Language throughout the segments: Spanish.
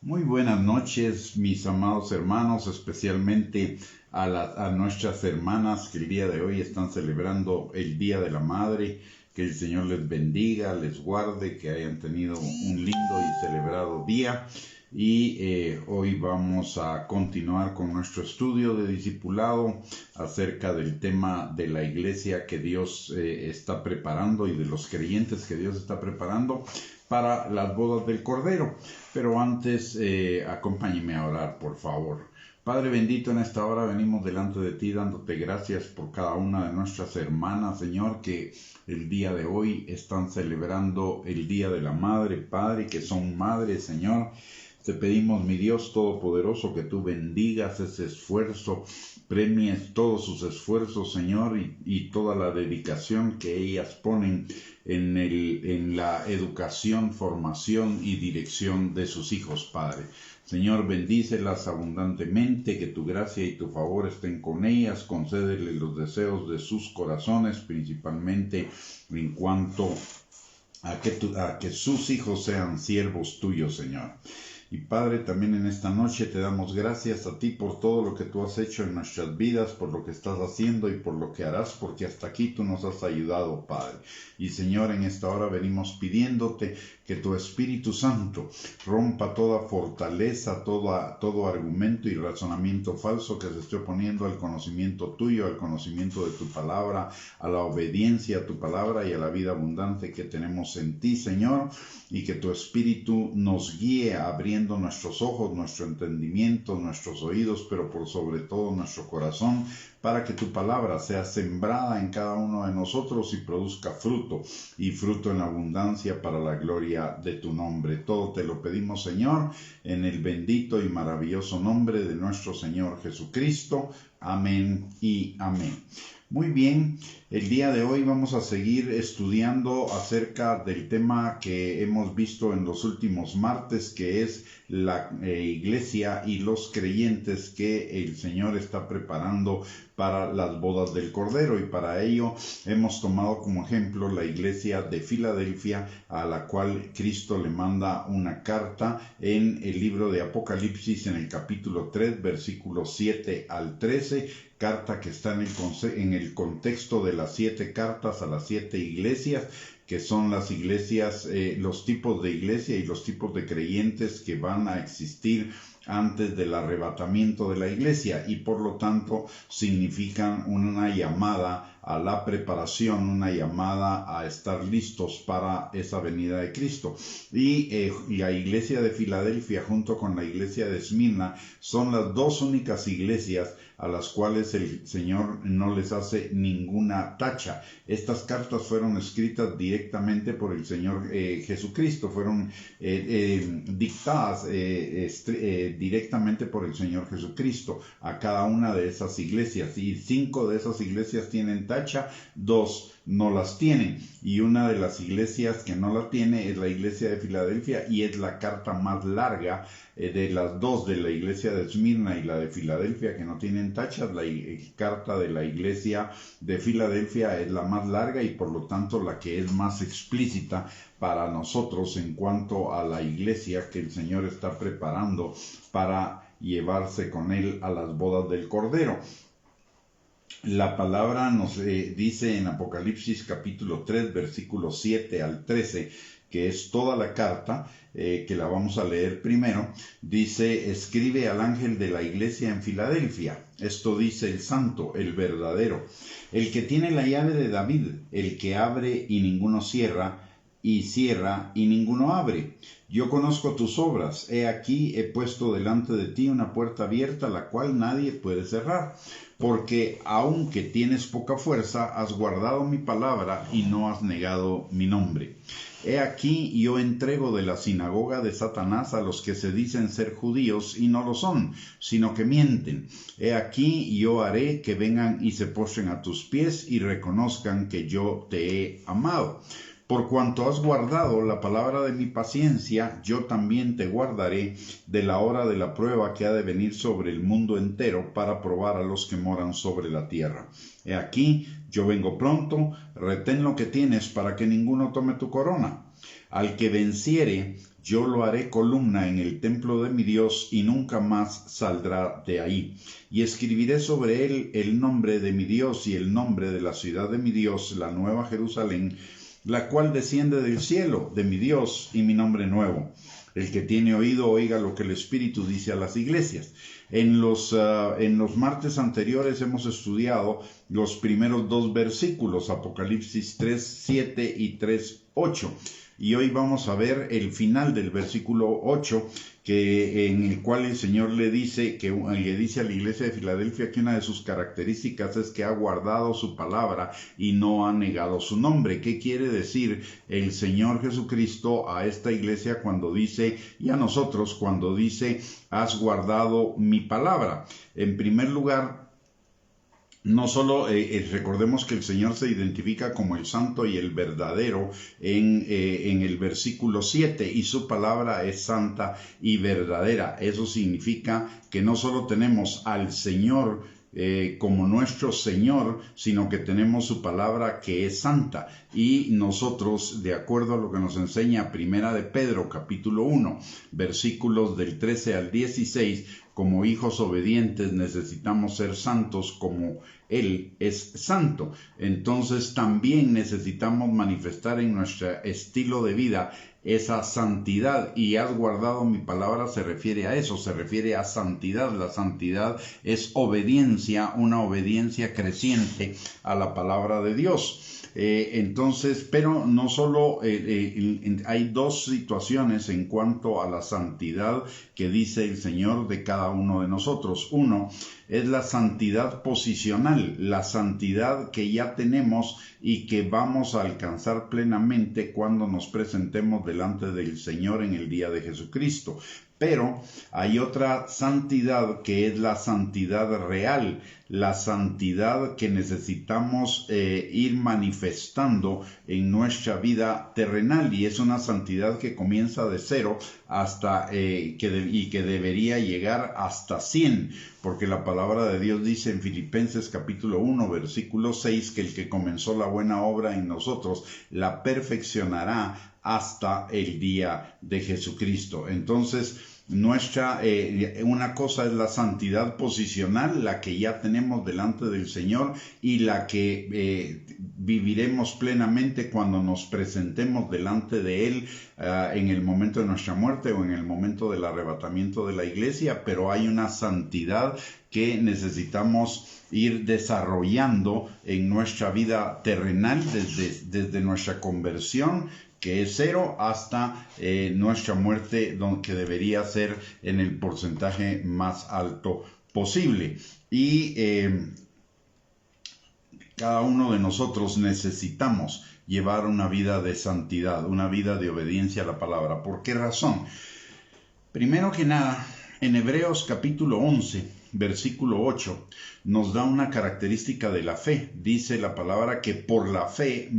Muy buenas noches, mis amados hermanos, especialmente a nuestras hermanas que el día de hoy están celebrando el Día de la Madre. Que el Señor les bendiga, les guarde, que hayan tenido un lindo y celebrado día. Y hoy vamos a continuar con nuestro estudio de discipulado acerca del tema de la iglesia que Dios está preparando y de los creyentes que Dios está preparando para las bodas del Cordero. Pero antes, acompáñeme a orar, por favor. Padre bendito, en esta hora venimos delante de ti dándote gracias por cada una de nuestras hermanas, Señor, que el día de hoy están celebrando el Día de la Madre, Padre, que son madres, Señor. Te pedimos, mi Dios Todopoderoso, que tú bendigas ese esfuerzo, premies todos sus esfuerzos, Señor, y toda la dedicación que ellas ponen en la educación, formación y dirección de sus hijos, Padre. Señor, bendícelas abundantemente, que tu gracia y tu favor estén con ellas, concédele los deseos de sus corazones, principalmente en cuanto a que sus hijos sean siervos tuyos, Señor. Y Padre, también en esta noche te damos gracias a ti por todo lo que tú has hecho en nuestras vidas, por lo que estás haciendo y por lo que harás, porque hasta aquí tú nos has ayudado, Padre. Y Señor, en esta hora venimos pidiéndote que tu Espíritu Santo rompa toda fortaleza, todo argumento y razonamiento falso que se esté oponiendo al conocimiento tuyo, al conocimiento de tu palabra, a la obediencia a tu palabra y a la vida abundante que tenemos en ti, Señor, y que tu Espíritu nos guíe abriendo nuestros ojos, nuestro entendimiento, nuestros oídos, pero por sobre todo nuestro corazón, para que tu palabra sea sembrada en cada uno de nosotros y produzca fruto, y fruto en abundancia para la gloria de tu nombre. Todo te lo pedimos, Señor, en el bendito y maravilloso nombre de nuestro Señor Jesucristo. Amén y amén. Muy bien, el día de hoy vamos a seguir estudiando acerca del tema que hemos visto en los últimos martes, que es la iglesia y los creyentes que el Señor está preparando para las bodas del Cordero, y para ello hemos tomado como ejemplo la iglesia de Filadelfia, a la cual Cristo le manda una carta en el libro de Apocalipsis, en el capítulo 3, versículos 7 al 13, carta que está en el contexto de las 7 cartas a las 7 iglesias, que son las iglesias, los tipos de iglesia y los tipos de creyentes que van a existir antes del arrebatamiento de la iglesia, y por lo tanto significan una llamada a la preparación, una llamada a estar listos para esa venida de Cristo. Y la iglesia de Filadelfia junto con la iglesia de Esmirna son las dos únicas iglesias a las cuales el Señor no les hace ninguna tacha. Estas cartas fueron escritas directamente por el Señor Jesucristo, fueron dictadas directamente por el Señor Jesucristo a cada una de esas iglesias, y 5 de esas iglesias tienen tacha, 2 no las tienen, y una de las iglesias que no la tiene es la iglesia de Filadelfia, y es la carta más larga de las dos, de la iglesia de Esmirna y la de Filadelfia, que no tienen tachas. La carta de la iglesia de Filadelfia es la más larga y por lo tanto la que es más explícita para nosotros en cuanto a la iglesia que el Señor está preparando para llevarse con él a las bodas del Cordero. La palabra nos dice en Apocalipsis capítulo 3, versículos 7 al 13, que es toda la carta, que la vamos a leer primero. Dice: escribe al ángel de la iglesia en Filadelfia. Esto dice el santo, el verdadero, el que tiene la llave de David, el que abre y ninguno cierra, y cierra y ninguno abre. Yo conozco tus obras. He aquí he puesto delante de ti una puerta abierta, la cual nadie puede cerrar. Porque aunque tienes poca fuerza, has guardado mi palabra y no has negado mi nombre. He aquí yo entrego de la sinagoga de Satanás a los que se dicen ser judíos y no lo son, sino que mienten. He aquí yo haré que vengan y se postren a tus pies y reconozcan que yo te he amado. Por cuanto has guardado la palabra de mi paciencia, yo también te guardaré de la hora de la prueba que ha de venir sobre el mundo entero para probar a los que moran sobre la tierra. He aquí, yo vengo pronto, retén lo que tienes para que ninguno tome tu corona. Al que venciere, yo lo haré columna en el templo de mi Dios y nunca más saldrá de ahí. Y escribiré sobre él el nombre de mi Dios y el nombre de la ciudad de mi Dios, la nueva Jerusalén, la cual desciende del cielo de mi Dios, y mi nombre nuevo. El que tiene oído, oiga lo que el Espíritu dice a las iglesias. En los martes anteriores hemos estudiado los primeros 2 versículos, Apocalipsis 3:7 y 3:8. Y hoy vamos a ver el final del versículo 8, en el cual el Señor le dice a la iglesia de Filadelfia que una de sus características es que ha guardado su palabra y no ha negado su nombre. ¿Qué quiere decir el Señor Jesucristo a esta iglesia cuando dice, y a nosotros cuando dice, has guardado mi palabra? En primer lugar, no solo recordemos que el Señor se identifica como el santo y el verdadero en el versículo 7, y su palabra es santa y verdadera. Eso significa que no solo tenemos al Señor como nuestro Señor, sino que tenemos su palabra que es santa. Y nosotros, de acuerdo a lo que nos enseña Primera de Pedro, capítulo 1, versículos del 13 al 16, como hijos obedientes necesitamos ser santos como Él es santo. Entonces también necesitamos manifestar en nuestro estilo de vida esa santidad, y has guardado mi palabra se refiere a eso, se refiere a santidad. La santidad es obediencia, una obediencia creciente a la palabra de Dios. Entonces, pero no solo hay 2 situaciones en cuanto a la santidad que dice el Señor de cada uno de nosotros. Uno es la santidad posicional, la santidad que ya tenemos y que vamos a alcanzar plenamente cuando nos presentemos delante del Señor en el día de Jesucristo. Pero hay otra santidad que es la santidad real, la santidad que necesitamos ir manifestando en nuestra vida terrenal, y es una santidad que comienza de 0 hasta que debería llegar hasta 100, porque la palabra de Dios dice en Filipenses capítulo 1 versículo 6 que el que comenzó la buena obra en nosotros la perfeccionará hasta el día de Jesucristo. Entonces, una cosa es la santidad posicional, la que ya tenemos delante del Señor y la que viviremos plenamente cuando nos presentemos delante de Él en el momento de nuestra muerte o en el momento del arrebatamiento de la iglesia. Pero hay una santidad que necesitamos ir desarrollando en nuestra vida terrenal desde nuestra conversión, que es 0, hasta nuestra muerte, que debería ser en el porcentaje más alto posible. Y cada uno de nosotros necesitamos llevar una vida de santidad, una vida de obediencia a la palabra. ¿Por qué razón? Primero que nada, en Hebreos capítulo 11, versículo 8, nos da una característica de la fe. Dice la palabra que por la fe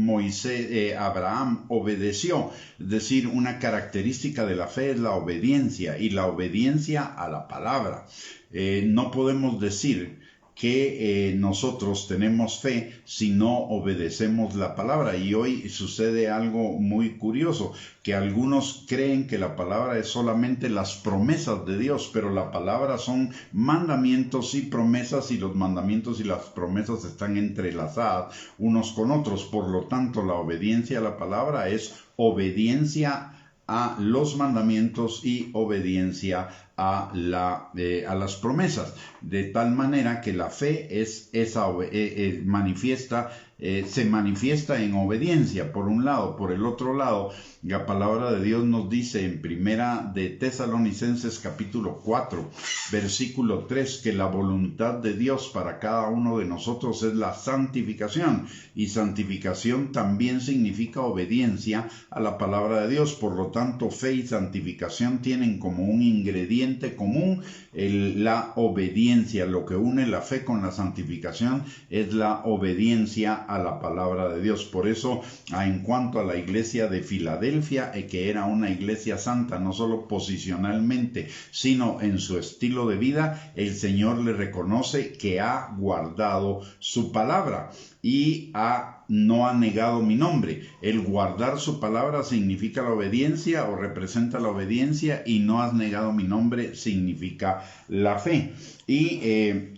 Abraham obedeció. Es decir, una característica de la fe es la obediencia, y la obediencia a la palabra. No podemos decir que nosotros tenemos fe si no obedecemos la palabra. Y hoy sucede algo muy curioso, que algunos creen que la palabra es solamente las promesas de Dios, pero la palabra son mandamientos y promesas, y los mandamientos y las promesas están entrelazadas unos con otros. Por lo tanto, la obediencia a la palabra es obediencia a los mandamientos y obediencia a las promesas, de tal manera que la fe se manifiesta en obediencia, por un lado. Por el otro lado, la palabra de Dios nos dice en Primera de Tesalonicenses capítulo 4, versículo 3, que la voluntad de Dios para cada uno de nosotros es la santificación, y santificación también significa obediencia a la palabra de Dios. Por lo tanto, fe y santificación tienen como un ingrediente común la obediencia. Lo que une la fe con la santificación es la obediencia a la palabra de Dios. Por eso, en cuanto a la iglesia de Filadelfia, que era una iglesia santa, no solo posicionalmente, sino en su estilo de vida, el Señor le reconoce que ha guardado su palabra y ha no ha negado mi nombre. El guardar su palabra significa la obediencia o representa la obediencia, y no has negado mi nombre significa la fe. Y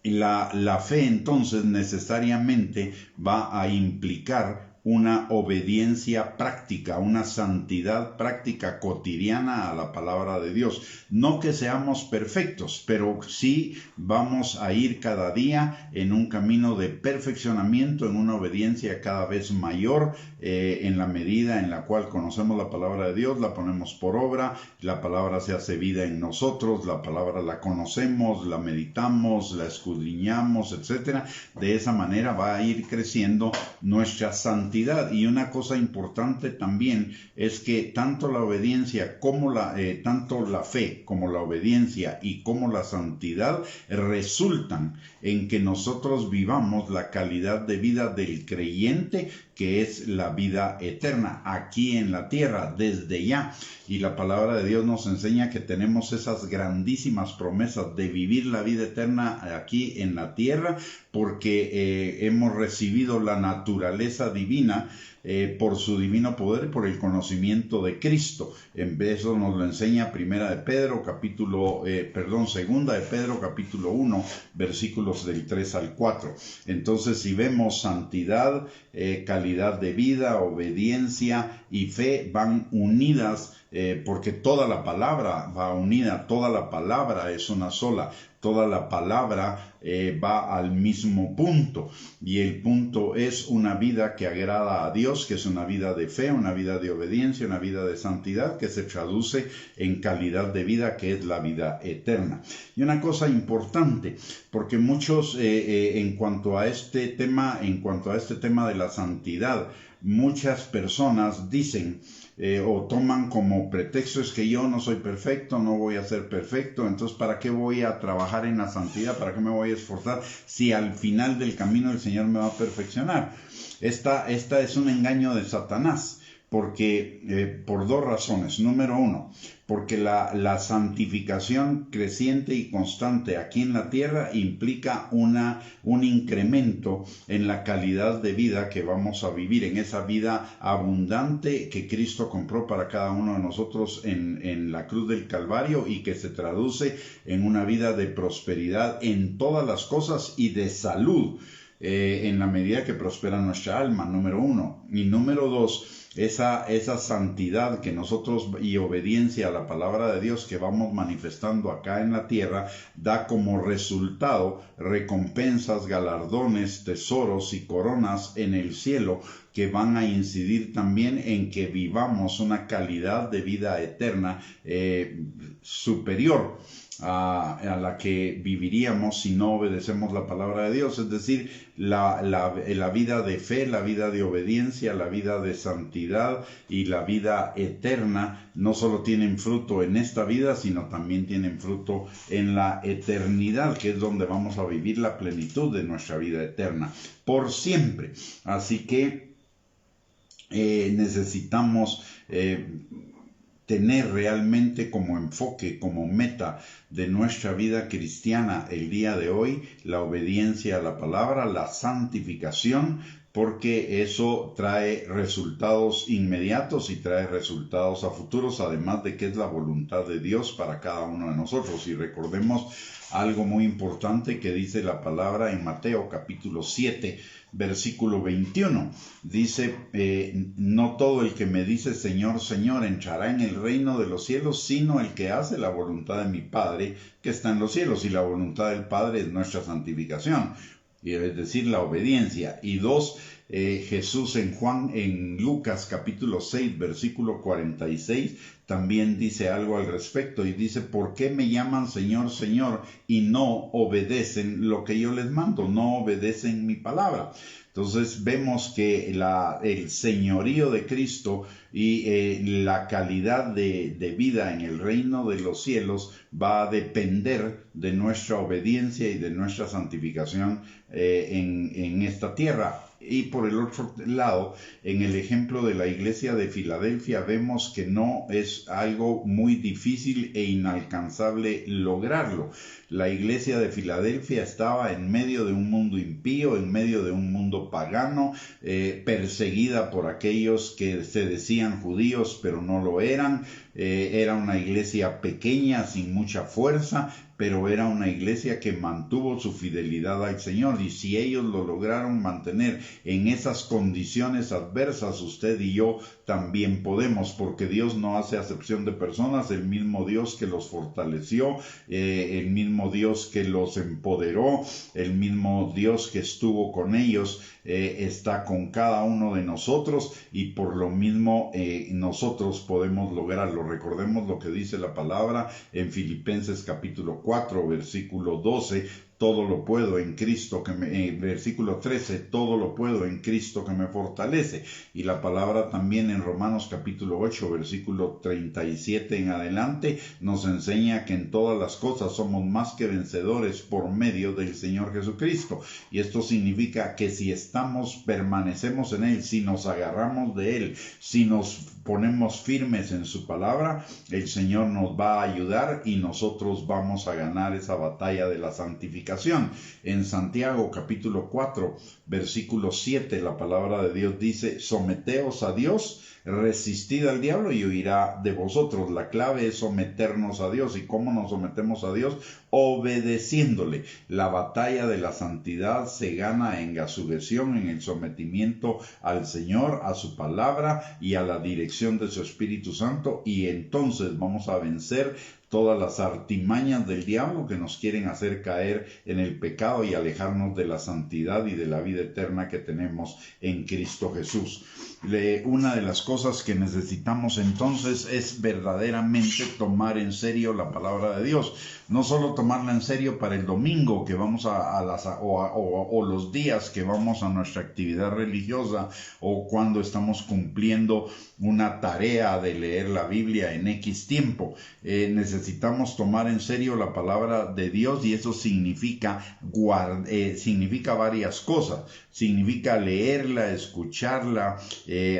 la fe entonces necesariamente va a implicar una obediencia práctica, una santidad práctica cotidiana a la palabra de Dios. No que seamos perfectos, pero sí vamos a ir cada día en un camino de perfeccionamiento, en una obediencia cada vez mayor, en la medida en la cual conocemos la palabra de Dios, la ponemos por obra, la palabra se hace vida en nosotros, la palabra la conocemos, la meditamos, la escudriñamos, etc. De esa manera va a ir creciendo nuestra santidad. Y una cosa importante también es que tanto la obediencia como tanto la fe como la obediencia y como la santidad resultan en que nosotros vivamos la calidad de vida del creyente, que es la vida eterna aquí en la tierra desde ya. Y la palabra de Dios nos enseña que tenemos esas grandísimas promesas de vivir la vida eterna aquí en la tierra, porque hemos recibido la naturaleza divina por su divino poder, por el conocimiento de Cristo. Eso nos lo enseña Segunda de Pedro capítulo 1, versículos del 3 al 4. Entonces, si vemos santidad, calidad de vida, obediencia y fe van unidas, porque toda la palabra va unida, toda la palabra es una sola, toda la palabra va al mismo punto, y el punto es una vida que agrada a Dios, que es una vida de fe, una vida de obediencia, una vida de santidad, que se traduce en calidad de vida, que es la vida eterna. Y una cosa importante, porque muchos en cuanto a este tema de la santidad, muchas personas dicen o toman como pretexto: es que yo no soy perfecto, no voy a ser perfecto, entonces ¿para qué voy a trabajar en la santidad? ¿Para qué me voy a esforzar si al final del camino el Señor me va a perfeccionar? Esta es un engaño de Satanás, porque por dos razones. Número uno, porque la santificación creciente y constante aquí en la tierra implica un incremento en la calidad de vida que vamos a vivir, en esa vida abundante que Cristo compró para cada uno de nosotros en la cruz del Calvario, y que se traduce en una vida de prosperidad en todas las cosas y de salud, en la medida que prospera nuestra alma, número uno. Y número dos, esa santidad que nosotros y obediencia a la palabra de Dios que vamos manifestando acá en la tierra da como resultado recompensas, galardones, tesoros y coronas en el cielo, que van a incidir también en que vivamos una calidad de vida eterna superior a la que viviríamos si no obedecemos la palabra de Dios. Es decir, la vida de fe, la vida de obediencia, la vida de santidad y la vida eterna no solo tienen fruto en esta vida, sino también tienen fruto en la eternidad, que es donde vamos a vivir la plenitud de nuestra vida eterna por siempre. Así que necesitamos tener realmente como enfoque, como meta de nuestra vida cristiana el día de hoy, la obediencia a la palabra, la santificación, porque eso trae resultados inmediatos y trae resultados a futuros, además de que es la voluntad de Dios para cada uno de nosotros. Y recordemos algo muy importante que dice la palabra en Mateo capítulo 7, versículo 21. Dice: no todo el que me dice Señor, Señor entrará en el reino de los cielos, sino el que hace la voluntad de mi Padre que está en los cielos. Y la voluntad del Padre es nuestra santificación, y es decir, la obediencia. Y dos, Jesús en Lucas capítulo 6, versículo 46, también dice algo al respecto, y dice: ¿por qué me llaman Señor, Señor, y no obedecen lo que yo les mando? No obedecen mi palabra. Entonces vemos que el señorío de Cristo y la calidad de vida en el reino de los cielos va a depender de nuestra obediencia y de nuestra santificación en esta tierra. Y por el otro lado, en el ejemplo de la iglesia de Filadelfia, vemos que no es algo muy difícil e inalcanzable lograrlo. La iglesia de Filadelfia estaba en medio de un mundo impío, en medio de un mundo pagano, perseguida por aquellos que se decían judíos pero no lo eran. Era una iglesia pequeña, sin mucha fuerza, pero era una iglesia que mantuvo su fidelidad al Señor, y si ellos lo lograron mantener en esas condiciones adversas, usted y yo también podemos, porque Dios no hace acepción de personas. El mismo Dios que los fortaleció, el mismo Dios que los empoderó, el mismo Dios que estuvo con ellos, está con cada uno de nosotros, y por lo mismo nosotros podemos lograrlo. Recordemos lo que dice la palabra en Filipenses capítulo 4, versículo 12, todo lo puedo en Cristo que me, versículo 13, todo lo puedo en Cristo que me fortalece. Y la palabra también en Romanos capítulo 8, versículo 37 en adelante, nos enseña que en todas las cosas somos más que vencedores por medio del Señor Jesucristo. Y esto significa que si permanecemos en Él, si nos agarramos de Él, si nos ponemos firmes en su palabra, el Señor nos va a ayudar y nosotros vamos a ganar esa batalla de la santificación. En Santiago capítulo 4, versículo 7, la palabra de Dios dice: someteos a Dios, resistid al diablo y huirá de vosotros. La clave es someternos a Dios. ¿Y cómo nos sometemos a Dios? Obedeciéndole. La batalla de la santidad se gana en la sujeción, en el sometimiento al Señor, a su palabra y a la dirección de su Espíritu Santo, y entonces vamos a vencer todas las artimañas del diablo que nos quieren hacer caer en el pecado y alejarnos de la santidad y de la vida eterna que tenemos en Cristo Jesús. Una de las cosas que necesitamos entonces es verdaderamente tomar en serio la palabra de Dios. No solo tomarla en serio para el domingo que vamos o los días que vamos a nuestra actividad religiosa, o cuando estamos cumpliendo una tarea de leer la Biblia en X tiempo. Necesitamos tomar en serio la palabra de Dios, y eso significa varias cosas. Significa leerla, escucharla,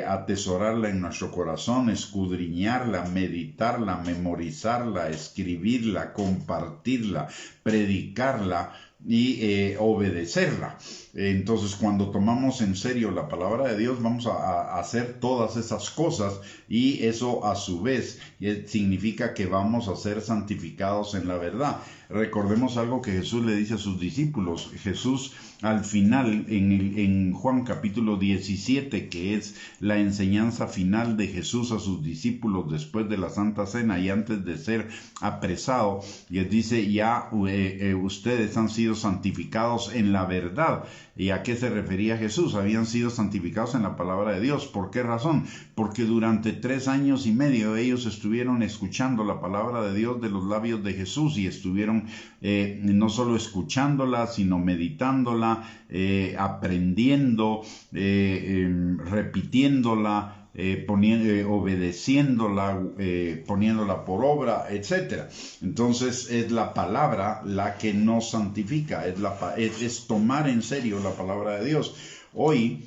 atesorarla en nuestro corazón, escudriñarla, meditarla, memorizarla, escribirla, compartirla, predicarla y obedecerla. Entonces, cuando tomamos en serio la palabra de Dios, vamos a hacer todas esas cosas, y eso a su vez significa que vamos a ser santificados en la verdad. Recordemos algo que Jesús le dice a sus discípulos. Jesús al final, en Juan capítulo 17, que es la enseñanza final de Jesús a sus discípulos después de la Santa Cena y antes de ser apresado, les dice: ya ustedes han sido santificados en la verdad. ¿Y a qué se refería Jesús? Habían sido santificados en la palabra de Dios. ¿Por qué razón? Porque durante 3 años y medio ellos estuvieron escuchando la palabra de Dios de los labios de Jesús, y estuvieron no solo escuchándola, sino meditándola, aprendiendo, repitiéndola, obedeciéndola, poniéndola por obra, etc. Entonces es la palabra la que nos santifica, es tomar en serio la palabra de Dios. Hoy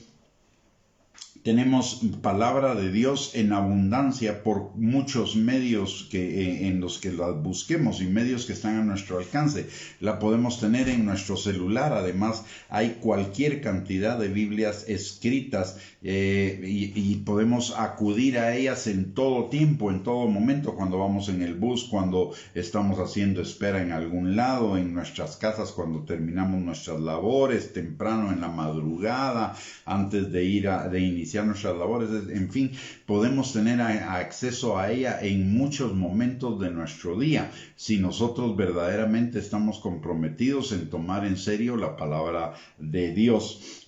tenemos palabra de Dios en abundancia por muchos medios en los que la busquemos, y medios que están a nuestro alcance. La podemos tener en nuestro celular. Además, hay cualquier cantidad de Biblias escritas, y podemos acudir a ellas en todo tiempo, en todo momento, cuando vamos en el bus, cuando estamos haciendo espera en algún lado, en nuestras casas, cuando terminamos nuestras labores, temprano en la madrugada, antes de iniciar nuestras labores. En fin, podemos tener acceso a ella en muchos momentos de nuestro día, si nosotros verdaderamente estamos comprometidos en tomar en serio la palabra de Dios.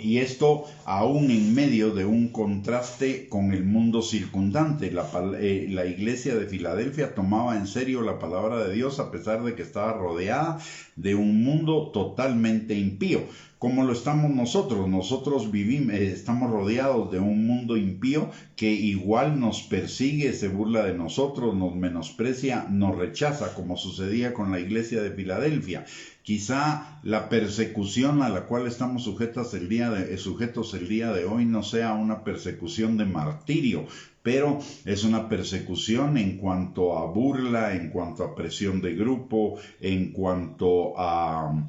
Y esto aún en medio de un contraste con el mundo circundante. La iglesia de Filadelfia tomaba en serio la palabra de Dios a pesar de que estaba rodeada de un mundo totalmente impío. como lo estamos nosotros. Nosotros vivimos, estamos rodeados de un mundo impío que igual nos persigue, se burla de nosotros, nos menosprecia, nos rechaza, como sucedía con la iglesia de Filadelfia. Quizá la persecución a la cual estamos sujetos el día de hoy no sea una persecución de martirio, pero es una persecución en cuanto a burla, en cuanto a presión de grupo, en cuanto a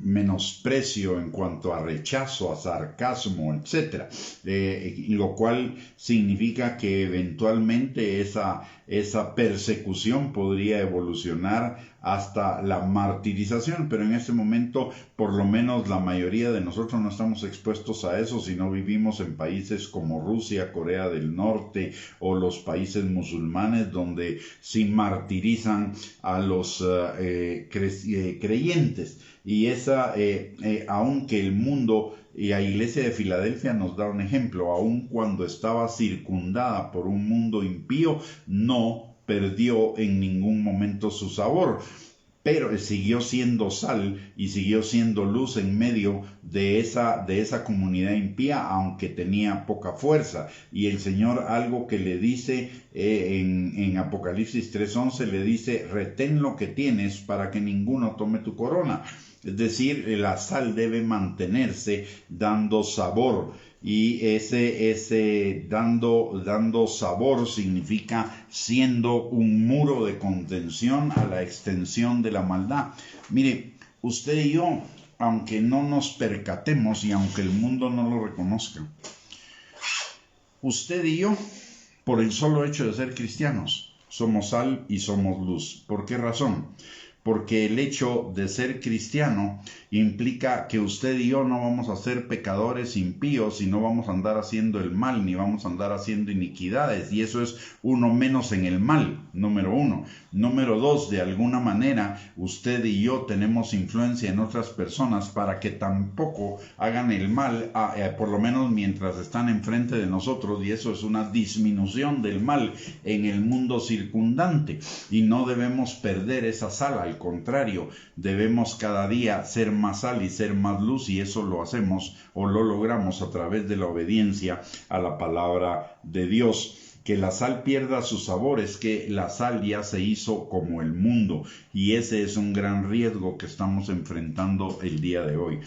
menosprecio, en cuanto a rechazo, a sarcasmo, etc. Lo cual significa que eventualmente esa persecución podría evolucionar hasta la martirización, pero en este momento por lo menos la mayoría de nosotros no estamos expuestos a eso, sino vivimos en países como Rusia, Corea del Norte o los países musulmanes donde sí martirizan a los creyentes. Y aunque el mundo y la iglesia de Filadelfia nos da un ejemplo, aun cuando estaba circundada por un mundo impío, no perdió en ningún momento su sabor, pero siguió siendo sal y siguió siendo luz en medio de esa comunidad impía, aunque tenía poca fuerza. Y el Señor, algo que le dice en Apocalipsis 3:11, le dice: retén lo que tienes para que ninguno tome tu corona. Es decir, la sal debe mantenerse dando sabor, y ese dando sabor significa siendo un muro de contención a la extensión de la maldad. Mire, usted y yo, aunque no nos percatemos y aunque el mundo no lo reconozca, usted y yo, por el solo hecho de ser cristianos, somos sal y somos luz. ¿Por qué razón? Porque el hecho de ser cristiano implica que usted y yo no vamos a ser pecadores impíos y no vamos a andar haciendo el mal, ni vamos a andar haciendo iniquidades, y eso es uno menos en el mal, número uno. Número dos, de alguna manera usted y yo tenemos influencia en otras personas para que tampoco hagan el mal, por lo menos mientras están enfrente de nosotros, y eso es una disminución del mal en el mundo circundante, y no debemos perder esa sal. Al contrario, debemos cada día ser más sal y ser más luz, y eso lo hacemos o lo logramos a través de la obediencia a la palabra de Dios. Que la sal pierda su sabor es que la sal ya se hizo como el mundo, y ese es un gran riesgo que estamos enfrentando el día de hoy.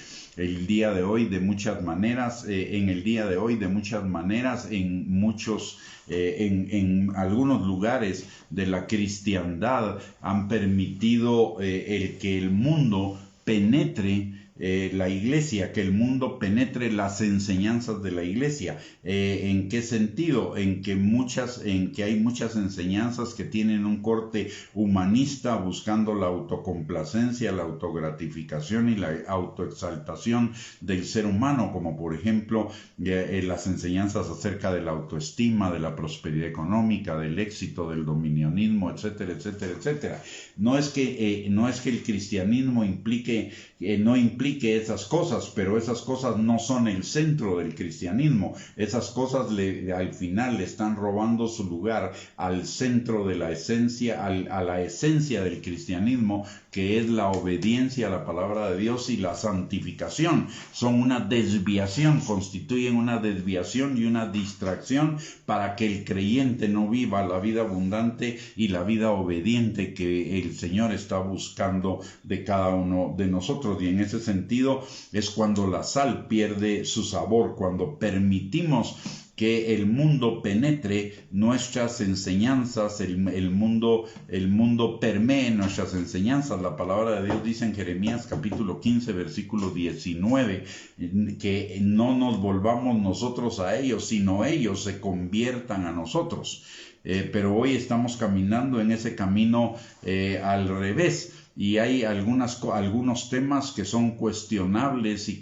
En algunos lugares de la cristiandad han permitido que el mundo penetre la iglesia, que el mundo penetre las enseñanzas de la iglesia. ¿En qué sentido? En que hay muchas enseñanzas que tienen un corte humanista, buscando la autocomplacencia, la autogratificación y la autoexaltación del ser humano, como por ejemplo las enseñanzas acerca de la autoestima, de la prosperidad económica, del éxito, del dominionismo, etcétera, etcétera, etcétera. No es que el cristianismo no implique esas cosas, pero esas cosas no son el centro del cristianismo. Esas cosas al final le están robando su lugar al centro de la esencia, a la esencia del cristianismo, que es la obediencia a la palabra de Dios y la santificación. Son una desviación, constituyen una desviación y una distracción para que el creyente no viva la vida abundante y la vida obediente que el Señor está buscando de cada uno de nosotros. Y en ese sentido es cuando la sal pierde su sabor, cuando permitimos que el mundo penetre nuestras enseñanzas, el mundo permee nuestras enseñanzas. La palabra de Dios dice en Jeremías capítulo 15, versículo 19, que no nos volvamos nosotros a ellos, sino ellos se conviertan a nosotros. Pero hoy estamos caminando en ese camino al revés. Y hay algunos temas que son cuestionables y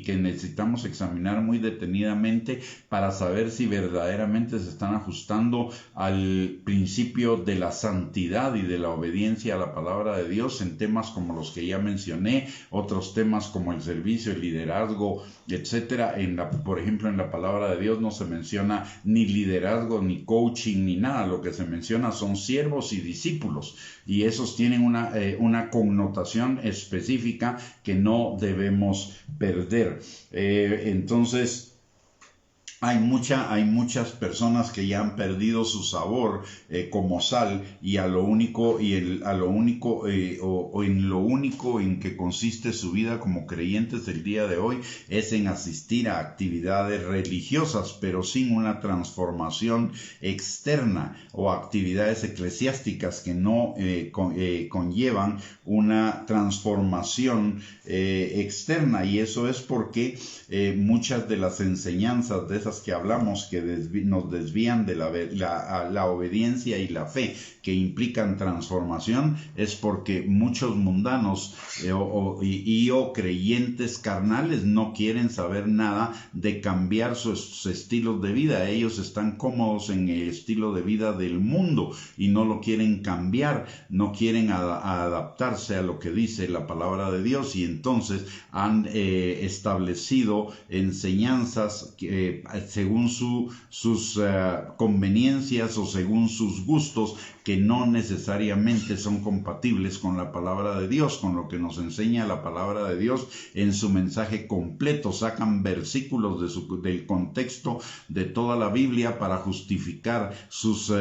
que necesitamos examinar muy detenidamente para saber si verdaderamente se están ajustando al principio de la santidad y de la obediencia a la palabra de Dios, en temas como los que ya mencioné, otros temas como el servicio, el liderazgo, etcétera. Por ejemplo, en la palabra de Dios no se menciona ni liderazgo, ni coaching, ni nada. Lo que se menciona son siervos y discípulos, y esos tienen una una connotación específica que no debemos perder. Entonces, hay muchas personas que ya han perdido su sabor como sal, y en lo único en que consiste su vida como creyentes el día de hoy es en asistir a actividades religiosas, pero sin una transformación externa, o actividades eclesiásticas que no conllevan una transformación externa. Y eso es porque muchas de las enseñanzas de esas que hablamos, que nos desvían de la obediencia y la fe, que implican transformación, es porque muchos mundanos o creyentes carnales no quieren saber nada de cambiar sus estilos de vida. Ellos están cómodos en el estilo de vida del mundo y no lo quieren cambiar, no quieren adaptarse a lo que dice la palabra de Dios, y entonces han establecido enseñanzas según sus conveniencias o según sus gustos, que no necesariamente son compatibles con la palabra de Dios, con lo que nos enseña la palabra de Dios en su mensaje completo. Sacan versículos del contexto de toda la Biblia para justificar sus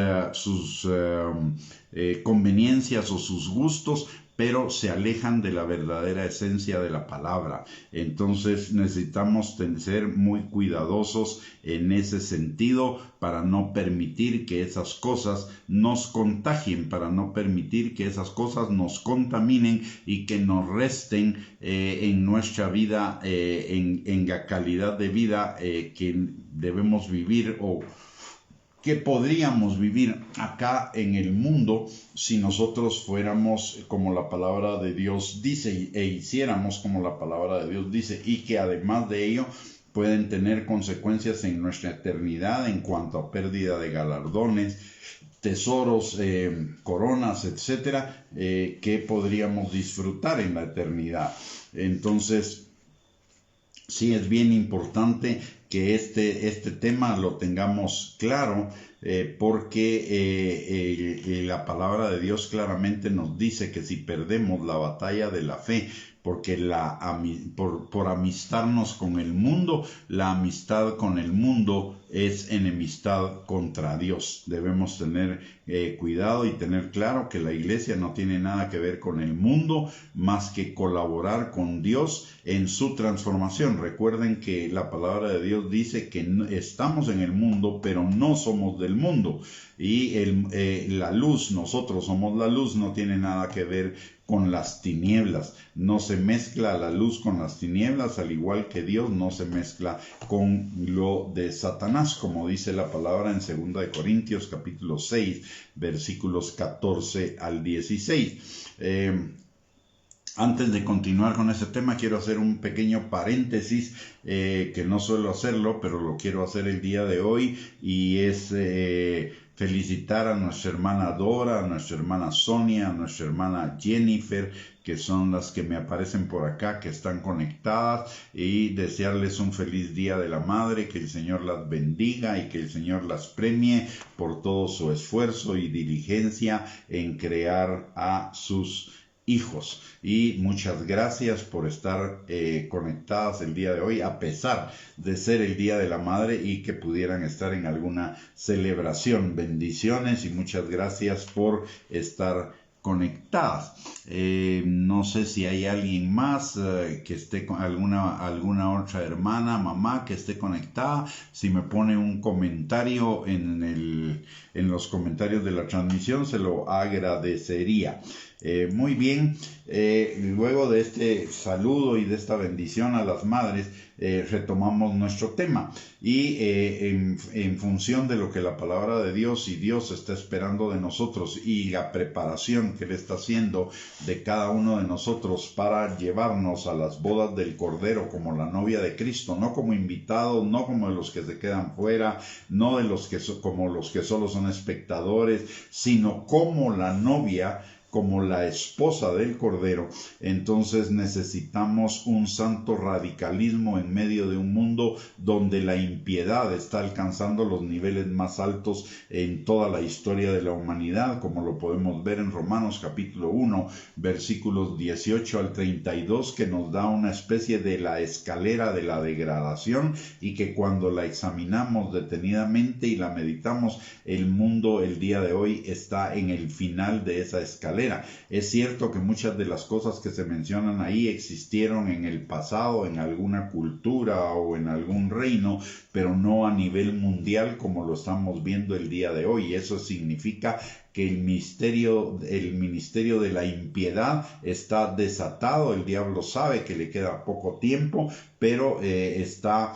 conveniencias o sus gustos, pero se alejan de la verdadera esencia de la palabra. Entonces necesitamos ser muy cuidadosos en ese sentido, para no permitir que esas cosas nos contagien, para no permitir que esas cosas nos contaminen y que nos resten en nuestra vida, en la calidad de vida que debemos vivir, o que podríamos vivir acá en el mundo, si nosotros fuéramos como la palabra de Dios dice e hiciéramos como la palabra de Dios dice, y que además de ello pueden tener consecuencias en nuestra eternidad en cuanto a pérdida de galardones, tesoros, coronas, etcétera, que podríamos disfrutar en la eternidad. Entonces, sí es bien importante que este tema lo tengamos claro, porque la palabra de Dios claramente nos dice que si perdemos la batalla de la fe, porque por amistarnos con el mundo, la amistad con el mundo es enemistad contra Dios. Debemos tener cuidado y tener claro que la iglesia no tiene nada que ver con el mundo, más que colaborar con Dios en su transformación. Recuerden que la palabra de Dios dice que estamos en el mundo, pero no somos del mundo. Y la luz, nosotros somos la luz, no tiene nada que ver con las tinieblas. No se mezcla la luz con las tinieblas, al igual que Dios no se mezcla con lo de Satanás, como dice la palabra en 2 de Corintios capítulo 6, versículos 14 al 16. Antes de continuar con este tema, quiero hacer un pequeño paréntesis, que no suelo hacerlo, pero lo quiero hacer el día de hoy, y es felicitar a nuestra hermana Dora, a nuestra hermana Sonia, a nuestra hermana Jennifer, que son las que me aparecen por acá, que están conectadas, y desearles un feliz Día de la Madre, que el Señor las bendiga y que el Señor las premie por todo su esfuerzo y diligencia en crear a sus hijos. Y muchas gracias por estar conectadas el día de hoy, a pesar de ser el Día de la Madre y que pudieran estar en alguna celebración. Bendiciones y muchas gracias por estar conectadas. No sé si hay alguien más que esté con alguna otra hermana, mamá que esté conectada. Si me pone un comentario en los comentarios de la transmisión, se lo agradecería. Muy bien, luego de este saludo y de esta bendición a las madres, retomamos nuestro tema, y en función de lo que la palabra de Dios y Dios está esperando de nosotros, y la preparación que Él está haciendo de cada uno de nosotros para llevarnos a las bodas del Cordero como la novia de Cristo, no como invitados, no como los que se quedan fuera, no de como los que solo son espectadores, sino como la novia como la esposa del Cordero, entonces necesitamos un santo radicalismo en medio de un mundo donde la impiedad está alcanzando los niveles más altos en toda la historia de la humanidad, como lo podemos ver en Romanos capítulo 1, versículos 18 al 32, que nos da una especie de la escalera de la degradación, y que cuando la examinamos detenidamente y la meditamos, el mundo el día de hoy está en el final de esa escalera. Es cierto que muchas de las cosas que se mencionan ahí existieron en el pasado, en alguna cultura o en algún reino, pero no a nivel mundial como lo estamos viendo el día de hoy. Eso significa que el ministerio de la impiedad está desatado. El diablo sabe que le queda poco tiempo, pero está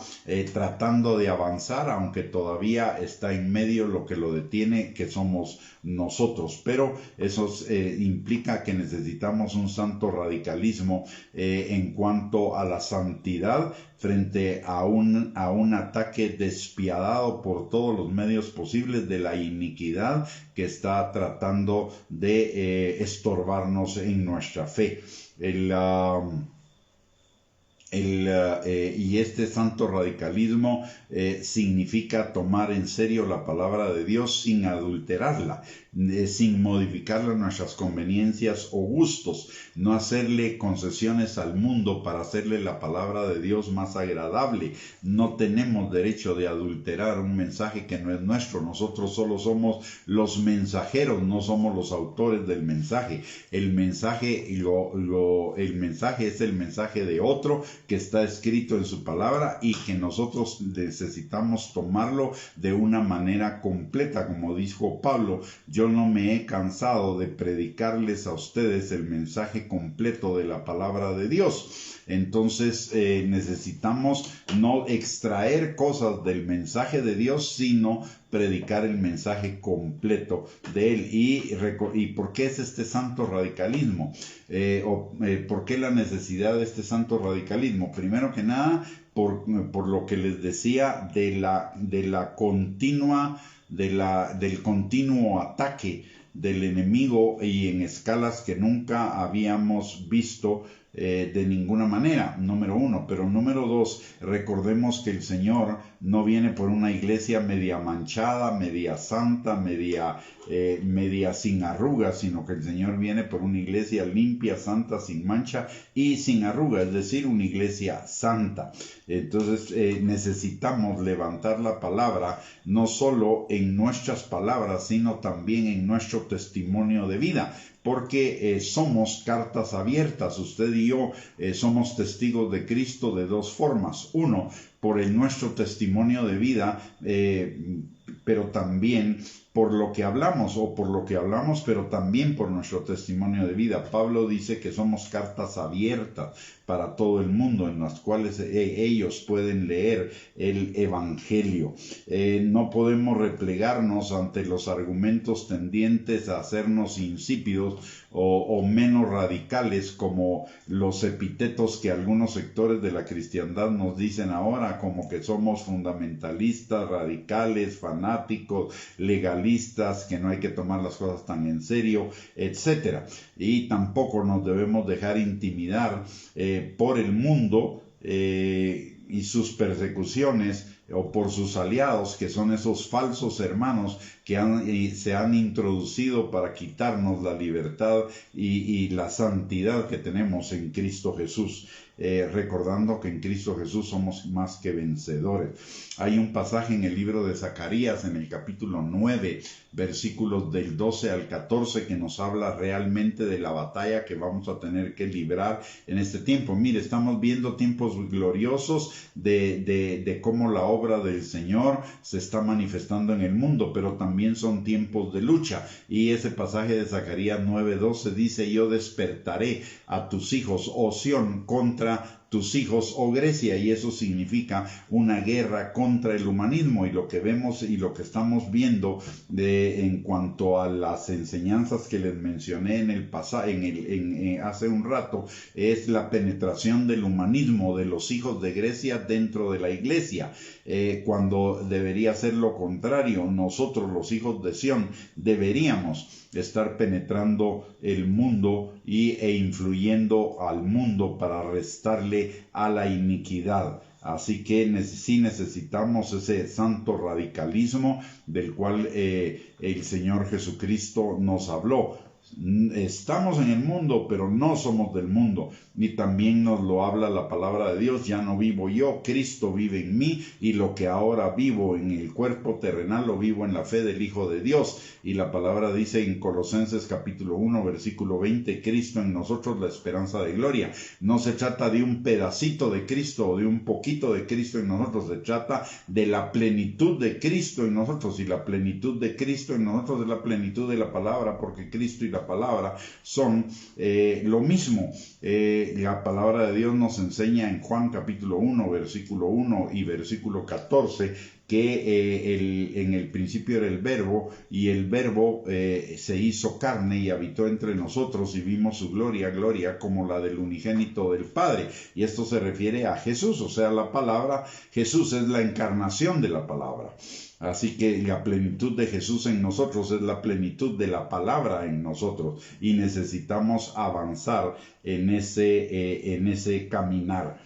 tratando de avanzar, aunque todavía está en medio lo que lo detiene, que somos nosotros. Pero eso implica que necesitamos un santo radicalismo en cuanto a la santidad frente a un ataque despiadado por todos los medios posibles de la iniquidad que está tratando de estorbarnos en nuestra fe. Y este santo radicalismo significa tomar en serio la palabra de Dios sin adulterarla, sin modificarla a nuestras conveniencias o gustos, no hacerle concesiones al mundo para hacerle la palabra de Dios más agradable. No tenemos derecho de adulterar un mensaje que no es nuestro. Nosotros solo somos los mensajeros, no somos los autores del mensaje. El mensaje es el mensaje de otro que está escrito en su palabra, y que nosotros necesitamos tomarlo de una manera completa. Como dijo Pablo, yo no me he cansado de predicarles a ustedes el mensaje completo de la palabra de Dios. Entonces necesitamos no extraer cosas del mensaje de Dios, sino predicar el mensaje completo de él. ¿Y por qué es este santo radicalismo? ¿Por qué la necesidad de este santo radicalismo? Primero que nada, por lo que les decía del continuo ataque del enemigo, y en escalas que nunca habíamos visto de ninguna manera, número uno. Pero número dos, recordemos que el Señor no viene por una iglesia media manchada, media santa, media sin arrugas, sino que el Señor viene por una iglesia limpia, santa, sin mancha y sin arrugas, es decir, una iglesia santa. Entonces necesitamos levantar la palabra, no solo en nuestras palabras, sino también en nuestro testimonio de vida, porque somos cartas abiertas. Usted y yo somos testigos de Cristo de dos formas. Uno, por nuestro testimonio de vida, pero también por lo que hablamos, pero también por nuestro testimonio de vida. Pablo dice que somos cartas abiertas para todo el mundo, en las cuales ellos pueden leer el Evangelio. No podemos replegarnos ante los argumentos tendientes a hacernos insípidos o menos radicales, como los epítetos que algunos sectores de la cristiandad nos dicen ahora, como que somos fundamentalistas, radicales, fanáticos, legalistas, que no hay que tomar las cosas tan en serio, etcétera. Y tampoco nos debemos dejar intimidar por el mundo y sus persecuciones, o por sus aliados, que son esos falsos hermanos que se han introducido para quitarnos la libertad y la santidad que tenemos en Cristo Jesús. Recordando que en Cristo Jesús somos más que vencedores. Hay un pasaje en el libro de Zacarías, en el capítulo 9, versículos del 12 al 14, que nos habla realmente de la batalla que vamos a tener que librar en este tiempo. Mire, estamos viendo tiempos gloriosos de cómo la obra del Señor se está manifestando en el mundo, pero también son tiempos de lucha. Y ese pasaje de Zacarías 9:12 dice: yo despertaré a tus hijos, oh Sión, contra tus hijos, oh Grecia, y eso significa una guerra contra el humanismo. Y lo que vemos y lo que estamos viendo en cuanto a las enseñanzas que les mencioné en el pasado, hace un rato, es la penetración del humanismo de los hijos de Grecia dentro de la iglesia, cuando debería ser lo contrario. Nosotros, los hijos de Sión, deberíamos estar penetrando el mundo e influyendo al mundo para restarle a la iniquidad. Así que sí necesitamos ese santo radicalismo del cual el Señor Jesucristo nos habló. Estamos en el mundo, pero no somos del mundo. Y también nos lo habla la palabra de Dios: ya no vivo yo, Cristo vive en mí, y lo que ahora vivo en el cuerpo terrenal lo vivo en la fe del Hijo de Dios. Y la palabra dice en Colosenses capítulo 1 versículo 20: Cristo en nosotros, la esperanza de gloria. No se trata de un pedacito de Cristo o de un poquito de Cristo en nosotros, se trata de la plenitud de Cristo en nosotros, y la plenitud de Cristo en nosotros es la plenitud de la palabra, porque Cristo y la palabra son lo mismo. La palabra de Dios nos enseña en Juan capítulo 1 versículo 1 y versículo 14 que en el principio era el Verbo, y el Verbo se hizo carne y habitó entre nosotros, y vimos su gloria, gloria como la del unigénito del Padre. Y esto se refiere a Jesús, o sea, la palabra. Jesús es la encarnación de la palabra. Así que la plenitud de Jesús en nosotros es la plenitud de la palabra en nosotros, y necesitamos avanzar en ese caminar.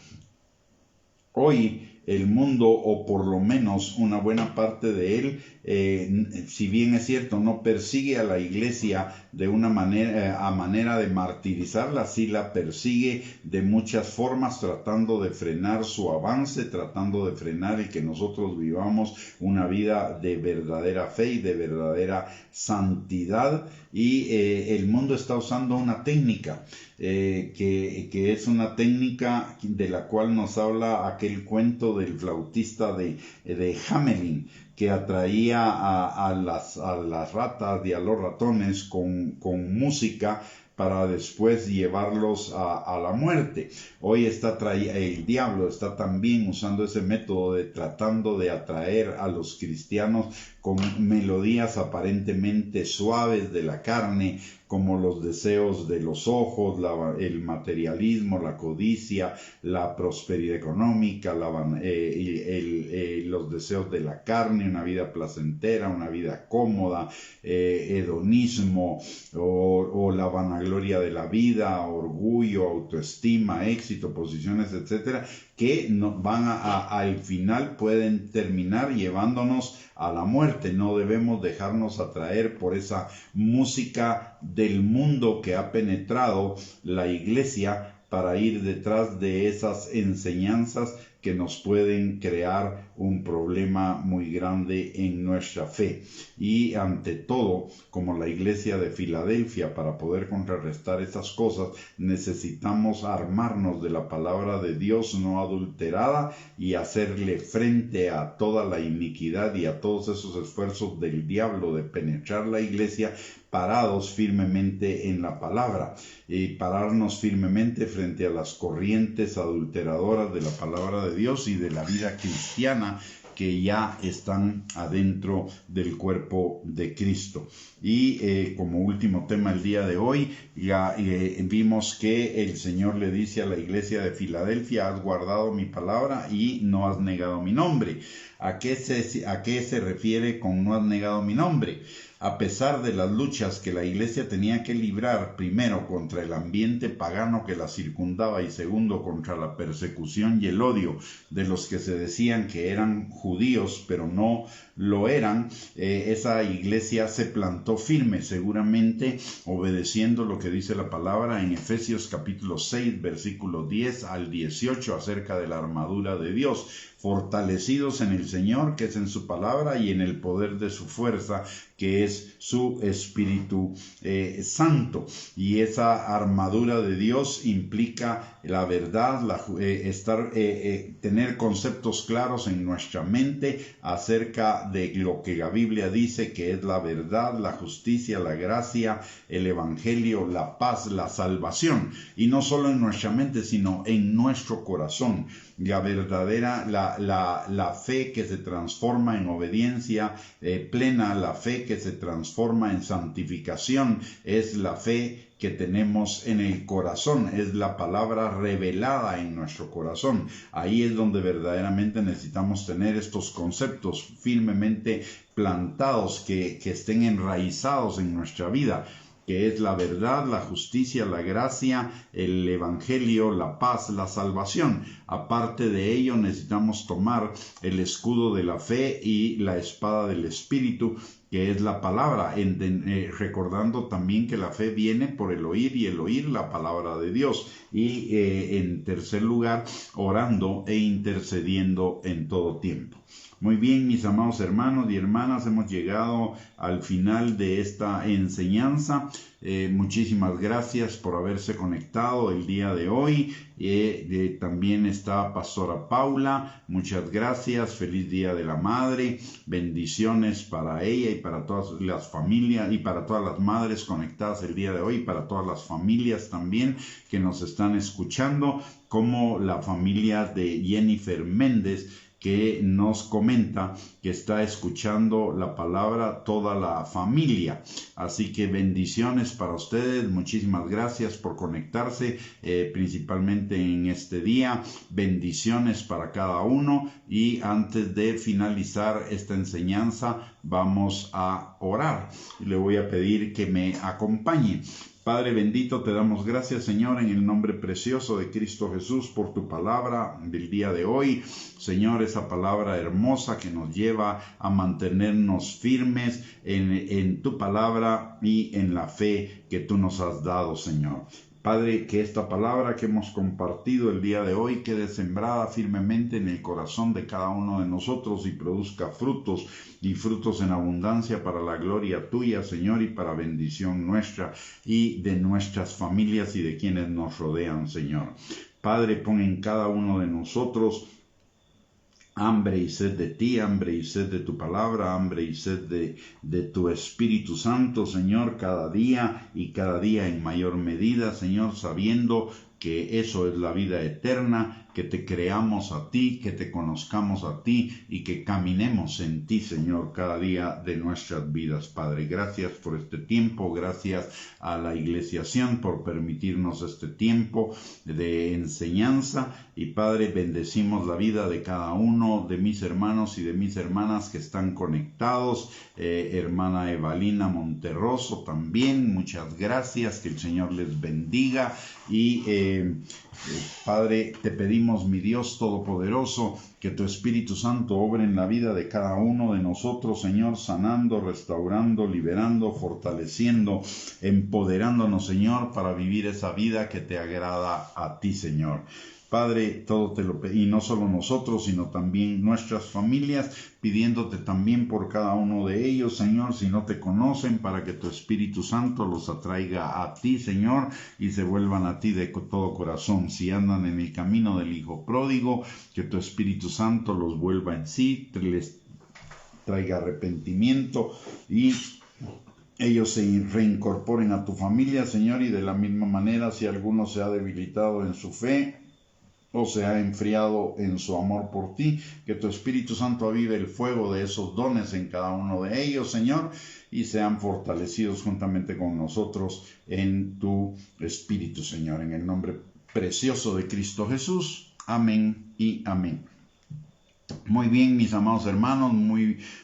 Hoy el mundo, o por lo menos una buena parte de él, si bien es cierto, no persigue a la iglesia de una manera de martirizarla, sí la persigue de muchas formas, tratando de frenar su avance, tratando de frenar el que nosotros vivamos una vida de verdadera fe y de verdadera santidad. Y el mundo está usando una técnica que es una técnica de la cual nos habla aquel cuento del flautista de Hamelin, que atraía a las ratas y a los ratones con música para después llevarlos a la muerte. Hoy el diablo está también usando ese método, tratando de atraer a los cristianos con melodías aparentemente suaves de la carne, como los deseos de los ojos, el materialismo, la codicia, la prosperidad económica, los deseos de la carne, una vida placentera, una vida cómoda, hedonismo o la vanagloria de la vida, orgullo, autoestima, éxito, posiciones, etcétera, que al final pueden terminar llevándonos a la muerte. No debemos dejarnos atraer por esa música del mundo que ha penetrado la iglesia para ir detrás de esas enseñanzas que nos pueden crear un problema muy grande en nuestra fe. Y ante todo, como la iglesia de Filadelfia, para poder contrarrestar esas cosas, necesitamos armarnos de la palabra de Dios no adulterada y hacerle frente a toda la iniquidad y a todos esos esfuerzos del diablo de penetrar la iglesia, parados firmemente en la palabra, y pararnos firmemente frente a las corrientes adulteradoras de la palabra de Dios y de la vida cristiana que ya están adentro del cuerpo de Cristo. Y como último tema el día de hoy, ya vimos que el Señor le dice a la iglesia de Filadelfia: has guardado mi palabra y no has negado mi nombre. ¿A qué se refiere con no has negado mi nombre? A pesar de las luchas que la iglesia tenía que librar, primero contra el ambiente pagano que la circundaba y segundo contra la persecución y el odio de los que se decían que eran judíos pero no lo eran, esa iglesia se plantó firme, seguramente obedeciendo lo que dice la palabra en Efesios capítulo 6 versículo 10 al 18 acerca de la armadura de Dios. fortalecidos en el Señor, que es en su palabra, y en el poder de su fuerza, que es su Espíritu Santo. Y esa armadura de Dios implica la verdad, tener conceptos claros en nuestra mente acerca de lo que la Biblia dice que es la verdad, la justicia, la gracia, el evangelio, la paz, la salvación. Y no solo en nuestra mente, sino en nuestro corazón. La verdadera, la fe que se transforma en obediencia plena, la fe que se transforma en santificación, es la fe que tenemos en el corazón, es la palabra revelada en nuestro corazón. Ahí es donde verdaderamente necesitamos tener estos conceptos firmemente plantados, que estén enraizados en nuestra vida, que es la verdad, la justicia, la gracia, el evangelio, la paz, la salvación. Aparte de ello, necesitamos tomar el escudo de la fe y la espada del Espíritu, que es la palabra, recordando también que la fe viene por el oír, y el oír la palabra de Dios. Y en tercer lugar, orando e intercediendo en todo tiempo. Muy bien, mis amados hermanos y hermanas, hemos llegado al final de esta enseñanza. Muchísimas gracias por haberse conectado el día de hoy. También está Pastora Paula. Muchas gracias. Feliz Día de la Madre. Bendiciones para ella y para todas las familias y para todas las madres conectadas el día de hoy, y para todas las familias también que nos están escuchando, como la familia de Jennifer Méndez, que nos comenta que está escuchando la palabra toda la familia. Así que bendiciones para ustedes. Muchísimas gracias por conectarse, principalmente en este día. Bendiciones para cada uno. Y antes de finalizar esta enseñanza, vamos a orar. Le voy a pedir que me acompañe. Padre bendito, te damos gracias, Señor, en el nombre precioso de Cristo Jesús, por tu palabra del día de hoy. Señor, esa palabra hermosa que nos lleva a mantenernos firmes en tu palabra y en la fe que tú nos has dado, Señor. Padre, que esta palabra que hemos compartido el día de hoy quede sembrada firmemente en el corazón de cada uno de nosotros y produzca frutos, y frutos en abundancia para la gloria tuya, Señor, y para bendición nuestra y de nuestras familias y de quienes nos rodean, Señor. Padre, pon en cada uno de nosotros hambre y sed de ti, hambre y sed de tu palabra, hambre y sed de tu Espíritu Santo, Señor, cada día en mayor medida, Señor, sabiendo que eso es la vida eterna, que te creamos a ti, que te conozcamos a ti y que caminemos en ti, Señor, cada día de nuestras vidas, Padre. Gracias por este tiempo, gracias a la Iglesiación por permitirnos este tiempo de enseñanza. Y Padre, bendecimos la vida de cada uno de mis hermanos y de mis hermanas que están conectados. Hermana Evalina Monterroso también, muchas gracias, que el Señor les bendiga. Y Padre, te pedimos, mi Dios Todopoderoso, que tu Espíritu Santo obre en la vida de cada uno de nosotros, Señor, sanando, restaurando, liberando, fortaleciendo, empoderándonos, Señor, para vivir esa vida que te agrada a ti, Señor. Padre, todo te lo pedí, y no solo nosotros, sino también nuestras familias, pidiéndote también por cada uno de ellos, Señor, si no te conocen, para que tu Espíritu Santo los atraiga a ti, Señor, y se vuelvan a ti de todo corazón. Si andan en el camino del Hijo Pródigo, que tu Espíritu Santo los vuelva en sí, les traiga arrepentimiento y ellos se reincorporen a tu familia, Señor. Y de la misma manera, si alguno se ha debilitado en su fe o se ha enfriado en su amor por ti, que tu Espíritu Santo avive el fuego de esos dones en cada uno de ellos, Señor, y sean fortalecidos juntamente con nosotros en tu Espíritu, Señor, en el nombre precioso de Cristo Jesús. Amén y amén. Muy bien, mis amados hermanos,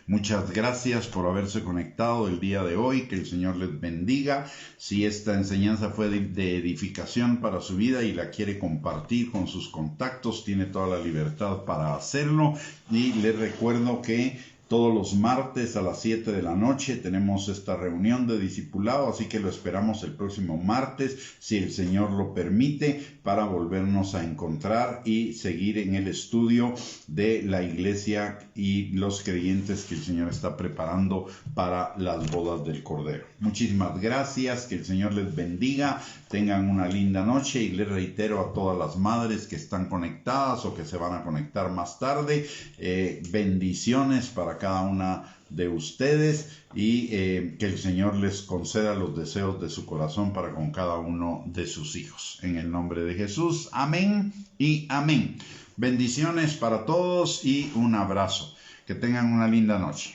muchas gracias por haberse conectado el día de hoy. Que el Señor les bendiga. Si esta enseñanza fue de edificación para su vida y la quiere compartir con sus contactos, tiene toda la libertad para hacerlo. Y les recuerdo que Todos los martes a las 7 de la noche tenemos esta reunión de discipulado, así que lo esperamos el próximo martes, si el Señor lo permite, para volvernos a encontrar y seguir en el estudio de la iglesia y los creyentes que el Señor está preparando para las bodas del Cordero. Muchísimas gracias, que el Señor les bendiga, tengan una linda noche, y les reitero a todas las madres que están conectadas o que se van a conectar más tarde, bendiciones para cada una de ustedes, y que el Señor les conceda los deseos de su corazón para con cada uno de sus hijos. En el nombre de Jesús, amén y amén. Bendiciones para todos y un abrazo. Que tengan una linda noche.